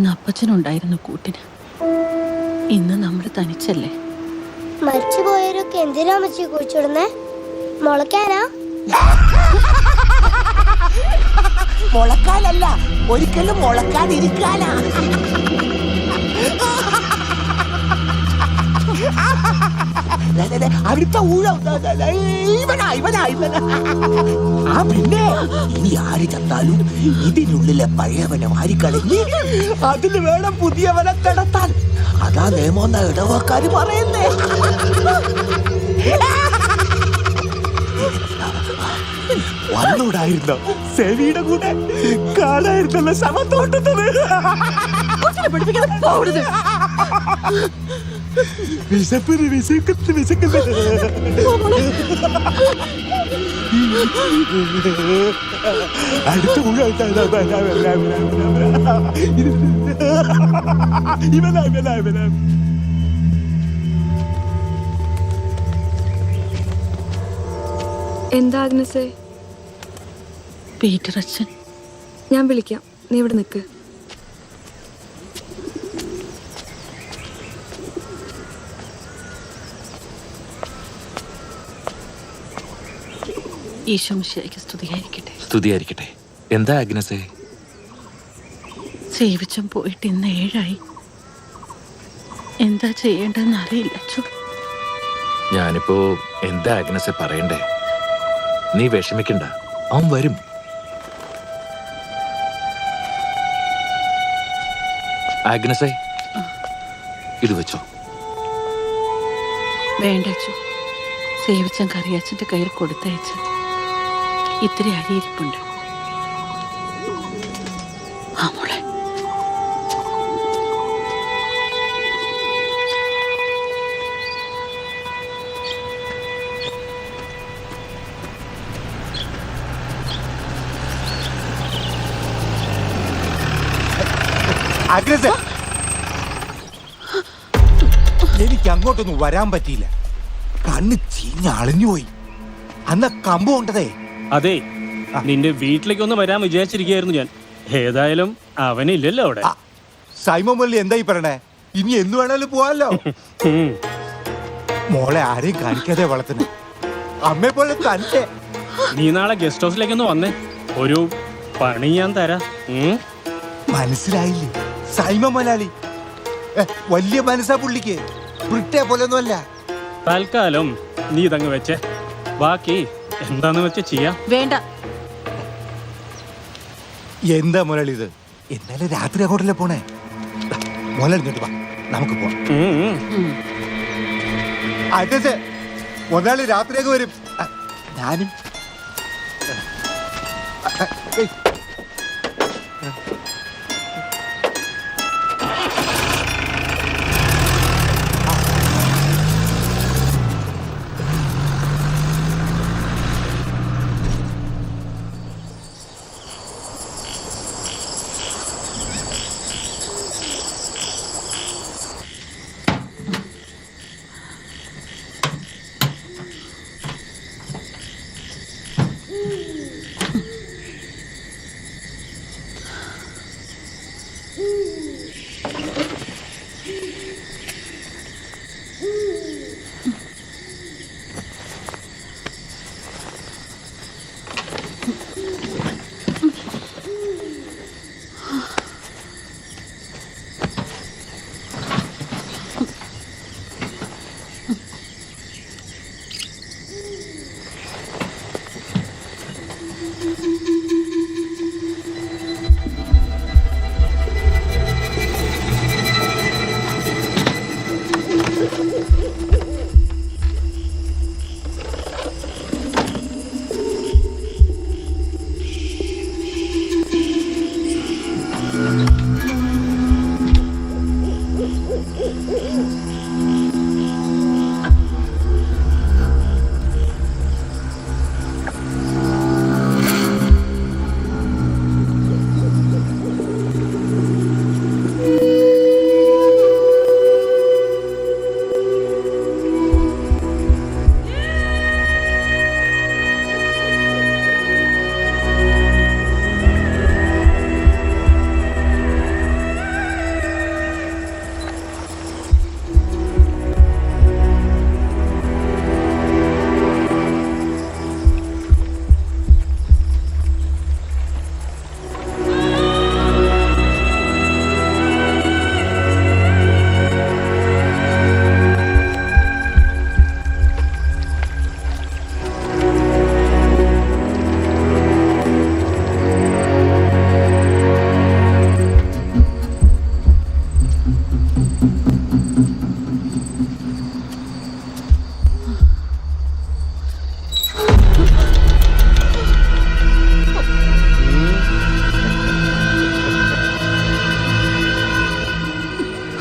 അന്ന് അപ്പച്ചനുണ്ടായിരുന്നു കൂട്ടിന്. ഇന്ന് നമ്മൾ തനിച്ചല്ലേ. മരിച്ചുപോയവരൊക്കെ എന്തിനാ അമ്മച്ചി കുഴിച്ചിടുന്നേ? മുളയ്ക്കാനാ? മുളക്കാനല്ല, ഒരിക്കലും മുളക്കാതിരിക്കാനാ. അവിടുത്തെ ഊഴം ഇവനാ. ആ പിന്നെ ഇനി ആര് ചത്താലും ഇതിനുള്ളിലെ പഴയവനെ വാരിക്കളഞ്ഞ് അതിന് വേണം പുതിയവനെ കിടത്താൻ. അതാ നിയമമെന്ന ഇടവക്കാര് പറയുന്നേ. വന്നൂടായിരുന്ന സെവിയുടെ കൂടെ കാണായിരുന്നല്ലോ ശവത്തോട്ടത്തത്. വിശക്കുന്നു. അടുത്ത ഇവനാ. എന്താ ആഗ്നസേ? പീറ്റർ അച്ഛൻ. ഞാൻ വിളിക്കാം, നീ ഇവിടെ നിൽക്ക്. ഈശോ മിശിഹായ്ക്ക് സ്തുതിയായിരിക്കട്ടെ. സ്തുതിയായിരിക്കട്ടെ. എന്താ ആഗ്നസേ? സേവിച്ചം പോയിട്ട് ഇന്ന് 7 ആയി. എന്താ ചെയ്യേണ്ടതെന്ന് അറിയില്ല അച്ഛോ. ഞാനിപ്പോ എന്താ ആഗ്നസേ പറയണ്ടേ? നീ വിഷമിക്കണ്ട, അവൻ വരും. ആഗ്നസേ, ഇത് വെച്ചോ. വേണ്ട അച്ഛോ, സേവിച്ചം കറിയാച്ചന്റെ കയ്യിൽ കൊടുത്തയച്ച് ഇത്തിരി അരിയിരിപ്പുണ്ട്. ആ മോളെ. എനിക്ക് അങ്ങോട്ടൊന്നും വരാൻ പറ്റിയില്ല. കണ്ണ് ചീഞ്ഞളിഞ്ഞുപോയി. അന്ന് കമ്പ് കൊണ്ടതേ. അതെ, നിന്റെ വീട്ടിലേക്കൊന്ന് വരാൻ വിചാരിച്ചിരിക്കുകയായിരുന്നു ഞാൻ. ഏതായാലും അവനില്ലല്ലോ അവിടെ. സൈമൻ മല്ലി എന്തായി പറയണേ? ഇനി എന്ന് വേണേലും പോവാല്ലോ. മോളെ ആരെയും കാണിക്കാതെ വളർത്തുന്നു. അമ്മയെ പോലെ തന്നെ. നീ നാളെ ഗസ്റ്റ് ഹൗസിലേക്കൊന്ന് വന്നേ, ഒരു പണി ഞാൻ തരാം. മനസ്സിലായില്ലേ? സൈമൻ മലാലി വലിയ മനസ്സാ പുള്ളിക്ക്. ബ്രിട്ടേ പോലൊന്നുമല്ല. തൽക്കാലം നീ ഇതങ്ങ് വെച്ചേ, ബാക്കി എന്താന്ന് വെച്ച് ചെയ്യാം. വേണ്ട. എന്താ മുരളി ഇത്? എന്നാലും രാത്രി അങ്ങോട്ടല്ലേ പോണേ? മുരളിഞ്ഞിട്ട് വാ, നമുക്ക് പോവാം. അതെ, മുതലാളി രാത്രിയൊക്കെ വരും. ഞാനും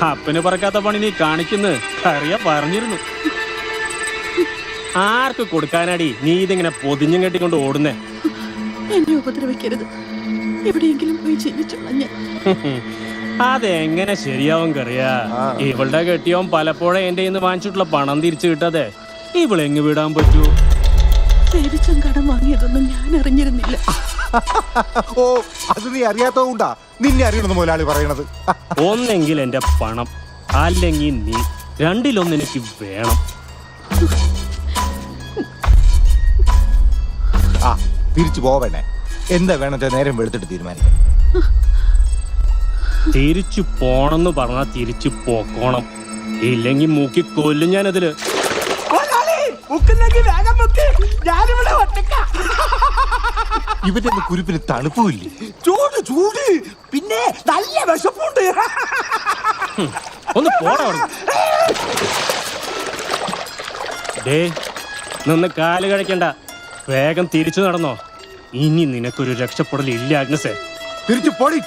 അപ്പന് പറക്കാത്ത പണി നീ കാണിക്കുന്നു അറിയാ പറഞ്ഞിരുന്നു. ആർക്ക് കൊടുക്കാനാടി നീ ഇതിങ്ങനെ പൊതിഞ്ഞും കെട്ടിക്കൊണ്ട് ഓടുന്നേ? എന്നെ ഉപദ്രവിക്കരുത്. എവിടെയെങ്കിലും പോയി ജീവിച്ചോളാം ഞാൻ. അതെങ്ങനെ ശരിയാവും കറിയാ? ഇവളുടെ കെട്ടിയോൻ പലപ്പോഴും എന്റെ കയ്യിൽ നിന്ന് വാങ്ങിച്ചിട്ടുള്ള പണം തിരിച്ചു കിട്ടാതെ ഇവളെങ്ങ് വിടാൻ പറ്റൂ? സേവിച്ചും കടം വാങ്ങിയതൊന്നും ഞാൻ അറിഞ്ഞിരുന്നില്ല. ഓ, അത് നീ അറിയാത്തോണ്ടാ നിന്നെ അറിയണമെന്ന് മുതലാളി പറയണത്. ഒന്നെങ്കിൽ എന്റെ പണം, അല്ലെങ്കിൽ നീ. രണ്ടിലൊന്ന് എനിക്ക് വേണം. ആ, തിരിച്ചു പോവണേ. എന്താ വേണമെന്ന് നേരം വെളുത്തിട്ട് തീരുമാനിക്കാം. തിരിച്ചു പോണെന്ന് പറഞ്ഞാ തിരിച്ചു പോക്കോണം, ഇല്ലെങ്കിൽ മൂക്കി കൊല്ലും ഞാനതില്. ഇവന്റെ കുരിപ്പിന് തണുപ്പുമില്ലേ? ചൂട് ചൂട്, പിന്നെ നല്ല വിശപ്പുണ്ട്. ഒന്ന് പോടാ. ഡേ, നിന്ന് കാല് കഴിക്കണ്ട, വേഗം തിരിച്ചു നടന്നോ. ഇനി നിനക്കൊരു രക്ഷപ്പെടലില്ല ആഗ്നസേ. തിരിച്ചു പോടി.